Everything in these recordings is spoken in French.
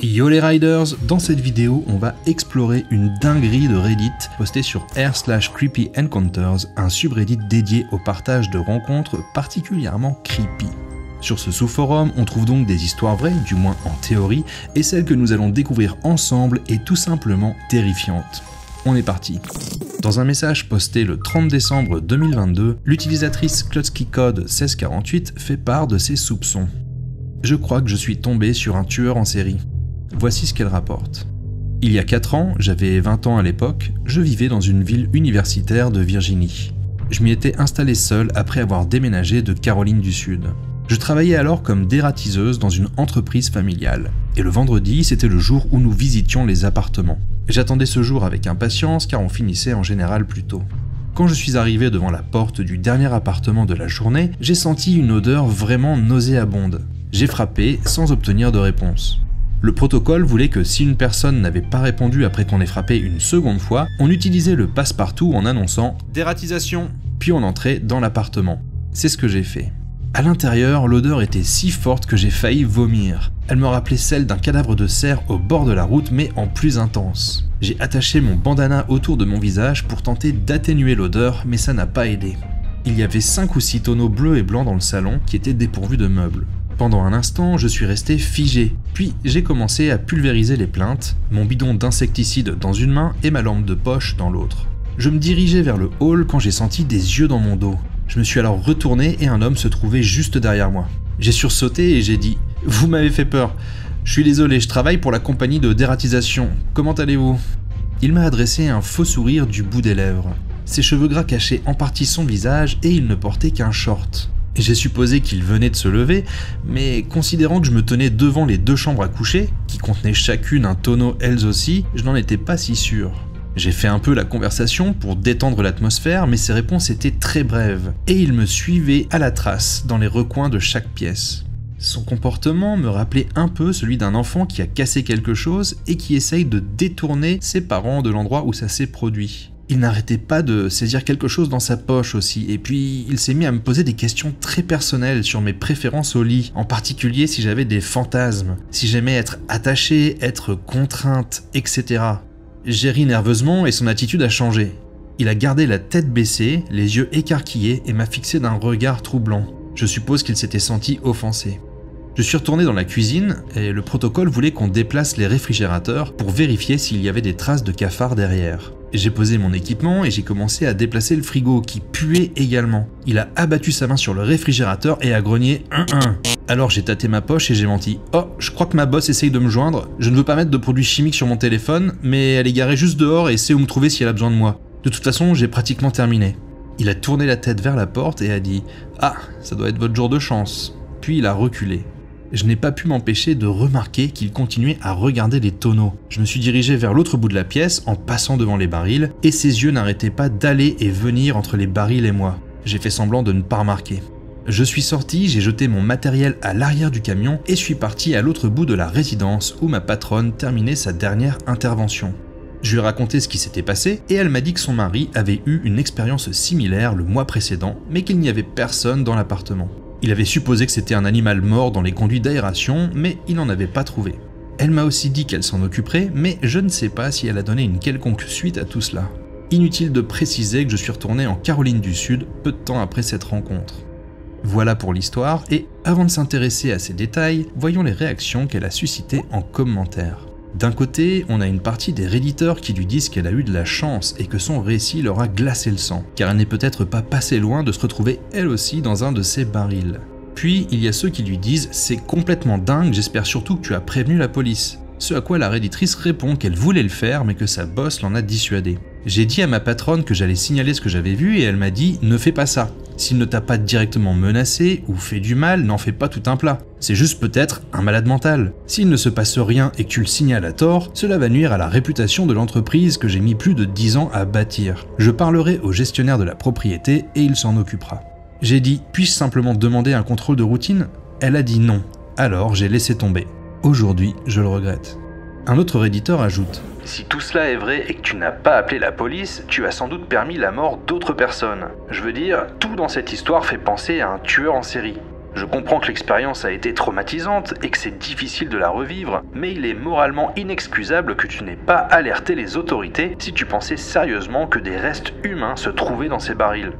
Yo les riders, dans cette vidéo, on va explorer une dinguerie de Reddit postée sur r/creepyencounters, un subreddit dédié au partage de rencontres particulièrement creepy. Sur ce sous-forum, on trouve donc des histoires vraies, du moins en théorie, et celle que nous allons découvrir ensemble est tout simplement terrifiante. On est parti. Dans un message posté le 30 décembre 2022, l'utilisatrice KlotzkyCode 1648 fait part de ses soupçons. Je crois que je suis tombé sur un tueur en série. Voici ce qu'elle rapporte. Il y a 4 ans, j'avais 20 ans à l'époque, je vivais dans une ville universitaire de Virginie. Je m'y étais installé seul après avoir déménagé de Caroline du Sud. Je travaillais alors comme dératiseuse dans une entreprise familiale. Et le vendredi, c'était le jour où nous visitions les appartements. J'attendais ce jour avec impatience car on finissait en général plus tôt. Quand je suis arrivé devant la porte du dernier appartement de la journée, j'ai senti une odeur vraiment nauséabonde. J'ai frappé sans obtenir de réponse. Le protocole voulait que si une personne n'avait pas répondu après qu'on ait frappé une seconde fois, on utilisait le passe-partout en annonçant « dératisation », puis on entrait dans l'appartement. C'est ce que j'ai fait. À l'intérieur, l'odeur était si forte que j'ai failli vomir. Elle me rappelait celle d'un cadavre de cerf au bord de la route, mais en plus intense. J'ai attaché mon bandana autour de mon visage pour tenter d'atténuer l'odeur, mais ça n'a pas aidé. Il y avait 5 ou 6 tonneaux bleus et blancs dans le salon qui étaient dépourvus de meubles. Pendant un instant, je suis resté figé, puis j'ai commencé à pulvériser les plaintes, mon bidon d'insecticide dans une main et ma lampe de poche dans l'autre. Je me dirigeais vers le hall quand j'ai senti des yeux dans mon dos. Je me suis alors retourné et un homme se trouvait juste derrière moi. J'ai sursauté et j'ai dit « Vous m'avez fait peur. Je suis désolé, je travaille pour la compagnie de dératisation. Comment allez-vous » Il m'a adressé un faux sourire du bout des lèvres. Ses cheveux gras cachaient en partie son visage et il ne portait qu'un short. J'ai supposé qu'il venait de se lever, mais considérant que je me tenais devant les 2 chambres à coucher, qui contenaient chacune un tonneau elles aussi, je n'en étais pas si sûr. J'ai fait un peu la conversation pour détendre l'atmosphère, mais ses réponses étaient très brèves, et il me suivait à la trace dans les recoins de chaque pièce. Son comportement me rappelait un peu celui d'un enfant qui a cassé quelque chose et qui essaye de détourner ses parents de l'endroit où ça s'est produit. Il n'arrêtait pas de saisir quelque chose dans sa poche aussi, et puis il s'est mis à me poser des questions très personnelles sur mes préférences au lit, en particulier si j'avais des fantasmes, si j'aimais être attachée, être contrainte, etc. J'ai ri nerveusement et son attitude a changé. Il a gardé la tête baissée, les yeux écarquillés et m'a fixé d'un regard troublant. Je suppose qu'il s'était senti offensé. Je suis retourné dans la cuisine et le protocole voulait qu'on déplace les réfrigérateurs pour vérifier s'il y avait des traces de cafards derrière. J'ai posé mon équipement et j'ai commencé à déplacer le frigo qui puait également. Il a abattu sa main sur le réfrigérateur et a grogné « 1-1 ». Alors j'ai tâté ma poche et j'ai menti. « Oh, je crois que ma boss essaye de me joindre. Je ne veux pas mettre de produits chimiques sur mon téléphone, mais elle est garée juste dehors et sait où me trouver si elle a besoin de moi. De toute façon, j'ai pratiquement terminé. » Il a tourné la tête vers la porte et a dit « Ah, ça doit être votre jour de chance. » Puis il a reculé. Je n'ai pas pu m'empêcher de remarquer qu'il continuait à regarder les tonneaux. Je me suis dirigé vers l'autre bout de la pièce en passant devant les barils, et ses yeux n'arrêtaient pas d'aller et venir entre les barils et moi. J'ai fait semblant de ne pas remarquer. Je suis sorti, j'ai jeté mon matériel à l'arrière du camion et suis parti à l'autre bout de la résidence où ma patronne terminait sa dernière intervention. Je lui ai raconté ce qui s'était passé et elle m'a dit que son mari avait eu une expérience similaire le mois précédent, mais qu'il n'y avait personne dans l'appartement. Il avait supposé que c'était un animal mort dans les conduits d'aération, mais il n'en avait pas trouvé. Elle m'a aussi dit qu'elle s'en occuperait, mais je ne sais pas si elle a donné une quelconque suite à tout cela. Inutile de préciser que je suis retourné en Caroline du Sud peu de temps après cette rencontre. Voilà pour l'histoire, et avant de s'intéresser à ces détails, voyons les réactions qu'elle a suscitées en commentaire. D'un côté, on a une partie des redditeurs qui lui disent qu'elle a eu de la chance et que son récit leur a glacé le sang, car elle n'est peut-être pas passée loin de se retrouver elle aussi dans un de ces barils. Puis, il y a ceux qui lui disent « C'est complètement dingue, j'espère surtout que tu as prévenu la police ». Ce à quoi la redditrice répond qu'elle voulait le faire mais que sa boss l'en a dissuadé. J'ai dit à ma patronne que j'allais signaler ce que j'avais vu et elle m'a dit « Ne fais pas ça. S'il ne t'a pas directement menacé ou fait du mal, n'en fais pas tout un plat. C'est juste peut-être un malade mental. S'il ne se passe rien et que tu le signales à tort, cela va nuire à la réputation de l'entreprise que j'ai mis plus de 10 ans à bâtir. Je parlerai au gestionnaire de la propriété et il s'en occupera. » J'ai dit « Puis-je simplement demander un contrôle de routine ?» Elle a dit non. Alors j'ai laissé tomber. Aujourd'hui, je le regrette. Un autre redditeur ajoute « Si tout cela est vrai et que tu n'as pas appelé la police, tu as sans doute permis la mort d'autres personnes. Je veux dire, tout dans cette histoire fait penser à un tueur en série. Je comprends que l'expérience a été traumatisante et que c'est difficile de la revivre, mais il est moralement inexcusable que tu n'aies pas alerté les autorités si tu pensais sérieusement que des restes humains se trouvaient dans ces barils.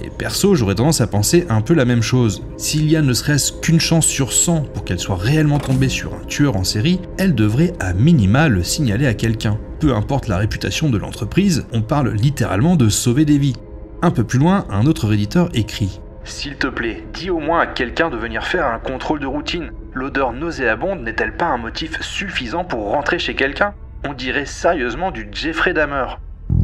Et perso, j'aurais tendance à penser un peu la même chose. S'il y a ne serait-ce qu'une chance sur 100 pour qu'elle soit réellement tombée sur un tueur en série, elle devrait à minima le signaler à quelqu'un. Peu importe la réputation de l'entreprise, on parle littéralement de sauver des vies. Un peu plus loin, un autre réditeur écrit « S'il te plaît, dis au moins à quelqu'un de venir faire un contrôle de routine. L'odeur nauséabonde n'est-elle pas un motif suffisant pour rentrer chez quelqu'un? On dirait sérieusement du Jeffrey Dahmer. »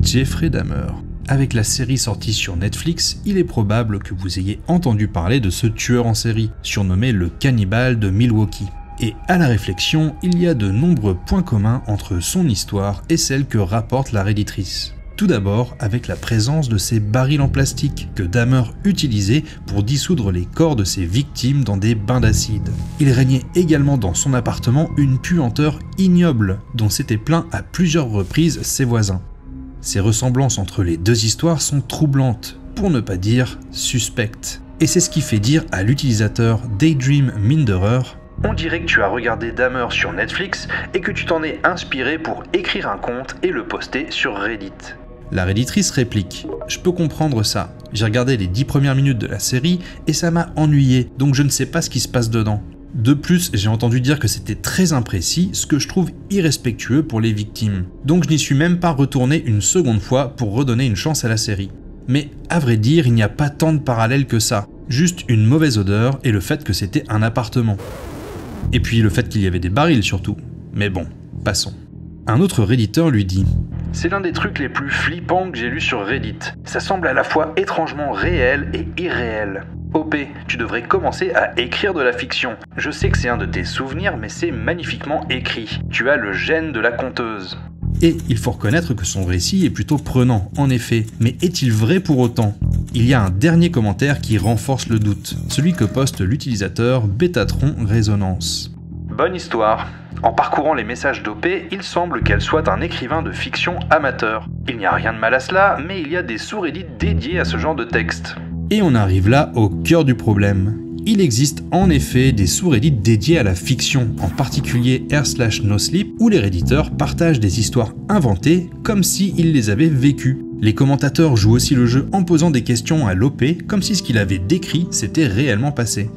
Jeffrey Dahmer. Avec la série sortie sur Netflix, il est probable que vous ayez entendu parler de ce tueur en série, surnommé le cannibale de Milwaukee. Et à la réflexion, il y a de nombreux points communs entre son histoire et celle que rapporte la réditrice. Tout d'abord avec la présence de ces barils en plastique que Dahmer utilisait pour dissoudre les corps de ses victimes dans des bains d'acide. Il régnait également dans son appartement une puanteur ignoble dont s'étaient plaints à plusieurs reprises ses voisins. Ces ressemblances entre les deux histoires sont troublantes, pour ne pas dire suspectes. Et c'est ce qui fait dire à l'utilisateur Daydream Minderer « On dirait que tu as regardé Dahmer sur Netflix et que tu t'en es inspiré pour écrire un conte et le poster sur Reddit. » La réditrice réplique « Je peux comprendre ça. J'ai regardé les 10 premières minutes de la série et ça m'a ennuyé, donc je ne sais pas ce qui se passe dedans. De plus, j'ai entendu dire que c'était très imprécis, ce que je trouve irrespectueux pour les victimes. Donc je n'y suis même pas retourné une seconde fois pour redonner une chance à la série. Mais à vrai dire, il n'y a pas tant de parallèles que ça. Juste une mauvaise odeur et le fait que c'était un appartement. Et puis le fait qu'il y avait des barils surtout. Mais bon, passons. » Un autre réditeur lui dit « C'est l'un des trucs les plus flippants que j'ai lu sur Reddit. Ça semble à la fois étrangement réel et irréel. OP, tu devrais commencer à écrire de la fiction. Je sais que c'est un de tes souvenirs, mais c'est magnifiquement écrit. Tu as le gène de la conteuse. » Et il faut reconnaître que son récit est plutôt prenant, en effet. Mais est-il vrai pour autant? Il y a un dernier commentaire qui renforce le doute, celui que poste l'utilisateur Betatron Résonance. Bonne histoire. En parcourant les messages d'OP, il semble qu'elle soit un écrivain de fiction amateur. Il n'y a rien de mal à cela, mais il y a des sous-reddits dédiés à ce genre de texte. Et on arrive là au cœur du problème. Il existe en effet des sous-reddits dédiés à la fiction, en particulier r/nosleep, où les réditeurs partagent des histoires inventées comme s'ils les avaient vécues. Les commentateurs jouent aussi le jeu en posant des questions à l'OP comme si ce qu'il avait décrit s'était réellement passé.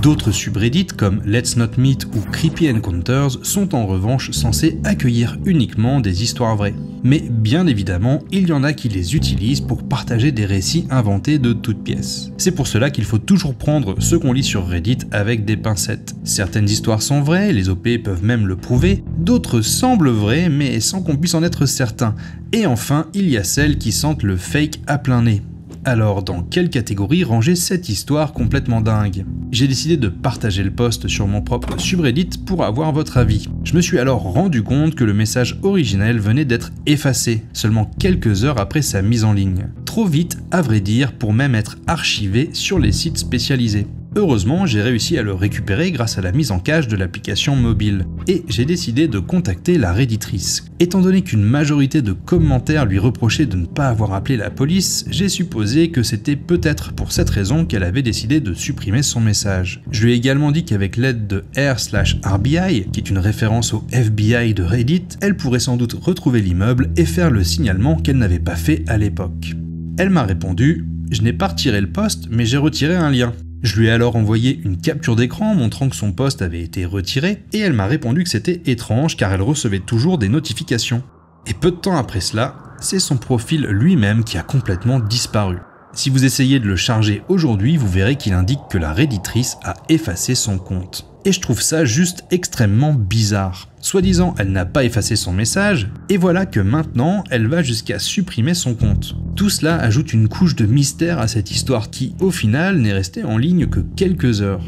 D'autres subreddits comme Let's Not Meet ou Creepy Encounters sont en revanche censés accueillir uniquement des histoires vraies. Mais bien évidemment, il y en a qui les utilisent pour partager des récits inventés de toutes pièces. C'est pour cela qu'il faut toujours prendre ce qu'on lit sur Reddit avec des pincettes. Certaines histoires sont vraies, les OP peuvent même le prouver, d'autres semblent vraies mais sans qu'on puisse en être certain. Et enfin, il y a celles qui sentent le fake à plein nez. Alors, dans quelle catégorie ranger cette histoire complètement dingue? J'ai décidé de partager le post sur mon propre subreddit pour avoir votre avis. Je me suis alors rendu compte que le message originel venait d'être effacé, seulement quelques heures après sa mise en ligne. Trop vite, à vrai dire, pour même être archivé sur les sites spécialisés. Heureusement, j'ai réussi à le récupérer grâce à la mise en cache de l'application mobile. Et j'ai décidé de contacter la réditrice. Étant donné qu'une majorité de commentaires lui reprochaient de ne pas avoir appelé la police, j'ai supposé que c'était peut-être pour cette raison qu'elle avait décidé de supprimer son message. Je lui ai également dit qu'avec l'aide de r/RBI, qui est une référence au FBI de Reddit, elle pourrait sans doute retrouver l'immeuble et faire le signalement qu'elle n'avait pas fait à l'époque. Elle m'a répondu « Je n'ai pas retiré le post, mais j'ai retiré un lien ». Je lui ai alors envoyé une capture d'écran montrant que son post avait été retiré et elle m'a répondu que c'était étrange car elle recevait toujours des notifications. Et peu de temps après cela, c'est son profil lui-même qui a complètement disparu. Si vous essayez de le charger aujourd'hui, vous verrez qu'il indique que la réditrice a effacé son compte. Et je trouve ça juste extrêmement bizarre. Soi-disant, elle n'a pas effacé son message, et voilà que maintenant, elle va jusqu'à supprimer son compte. Tout cela ajoute une couche de mystère à cette histoire qui, au final, n'est restée en ligne que quelques heures.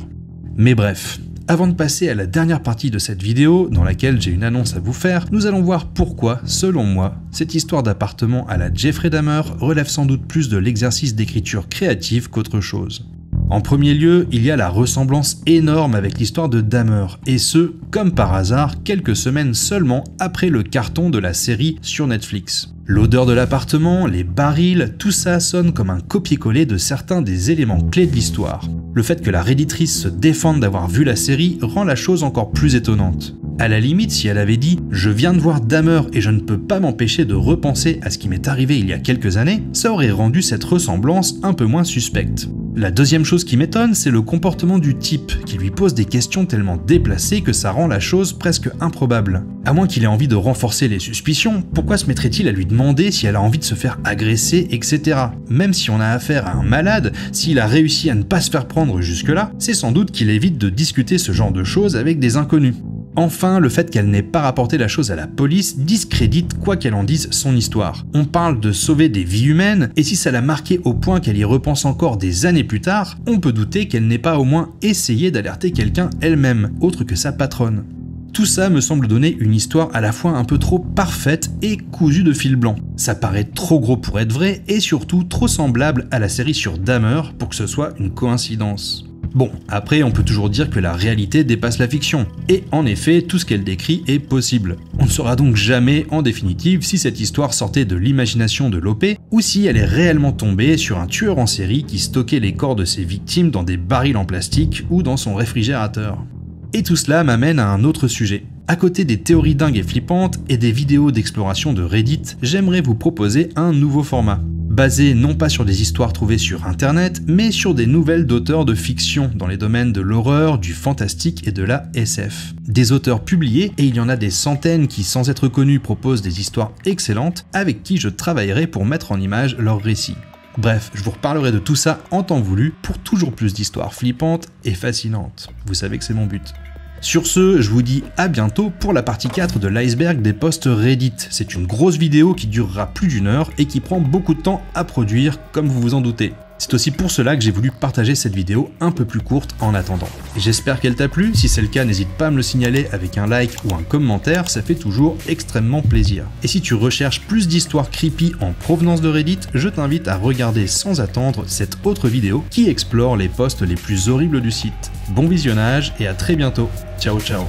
Mais bref, avant de passer à la dernière partie de cette vidéo, dans laquelle j'ai une annonce à vous faire, nous allons voir pourquoi, selon moi, cette histoire d'appartement à la Jeffrey Dahmer relève sans doute plus de l'exercice d'écriture créative qu'autre chose. En premier lieu, il y a la ressemblance énorme avec l'histoire de Dahmer, et ce, comme par hasard, quelques semaines seulement après le carton de la série sur Netflix. L'odeur de l'appartement, les barils, tout ça sonne comme un copier-coller de certains des éléments clés de l'histoire. Le fait que la redditrice se défende d'avoir vu la série rend la chose encore plus étonnante. À la limite, si elle avait dit « Je viens de voir Dahmer et je ne peux pas m'empêcher de repenser à ce qui m'est arrivé il y a quelques années », ça aurait rendu cette ressemblance un peu moins suspecte. La deuxième chose qui m'étonne, c'est le comportement du type, qui lui pose des questions tellement déplacées que ça rend la chose presque improbable. À moins qu'il ait envie de renforcer les suspicions, pourquoi se mettrait-il à lui demander si elle a envie de se faire agresser, etc. Même si on a affaire à un malade, s'il a réussi à ne pas se faire prendre jusque-là, c'est sans doute qu'il évite de discuter ce genre de choses avec des inconnus. Enfin, le fait qu'elle n'ait pas rapporté la chose à la police discrédite quoi qu'elle en dise son histoire. On parle de sauver des vies humaines, et si ça l'a marqué au point qu'elle y repense encore des années plus tard, on peut douter qu'elle n'ait pas au moins essayé d'alerter quelqu'un elle-même, autre que sa patronne. Tout ça me semble donner une histoire à la fois un peu trop parfaite et cousue de fil blanc. Ça paraît trop gros pour être vrai, et surtout trop semblable à la série sur Dahmer pour que ce soit une coïncidence. Bon, après on peut toujours dire que la réalité dépasse la fiction, et en effet tout ce qu'elle décrit est possible. On ne saura donc jamais en définitive si cette histoire sortait de l'imagination de l'OP, ou si elle est réellement tombée sur un tueur en série qui stockait les corps de ses victimes dans des barils en plastique ou dans son réfrigérateur. Et tout cela m'amène à un autre sujet. À côté des théories dingues et flippantes et des vidéos d'exploration de Reddit, j'aimerais vous proposer un nouveau format. Basé non pas sur des histoires trouvées sur internet, mais sur des nouvelles d'auteurs de fiction dans les domaines de l'horreur, du fantastique et de la SF. Des auteurs publiés, et il y en a des centaines qui, sans être connus, proposent des histoires excellentes, avec qui je travaillerai pour mettre en image leurs récits. Bref, je vous reparlerai de tout ça en temps voulu pour toujours plus d'histoires flippantes et fascinantes. Vous savez que c'est mon but. Sur ce, je vous dis à bientôt pour la partie 4 de l'iceberg des posts Reddit. C'est une grosse vidéo qui durera plus d'1 heure et qui prend beaucoup de temps à produire, comme vous vous en doutez. C'est aussi pour cela que j'ai voulu partager cette vidéo un peu plus courte en attendant. J'espère qu'elle t'a plu, si c'est le cas n'hésite pas à me le signaler avec un like ou un commentaire, ça fait toujours extrêmement plaisir. Et si tu recherches plus d'histoires creepy en provenance de Reddit, je t'invite à regarder sans attendre cette autre vidéo qui explore les posts les plus horribles du site. Bon visionnage et à très bientôt. Ciao ciao.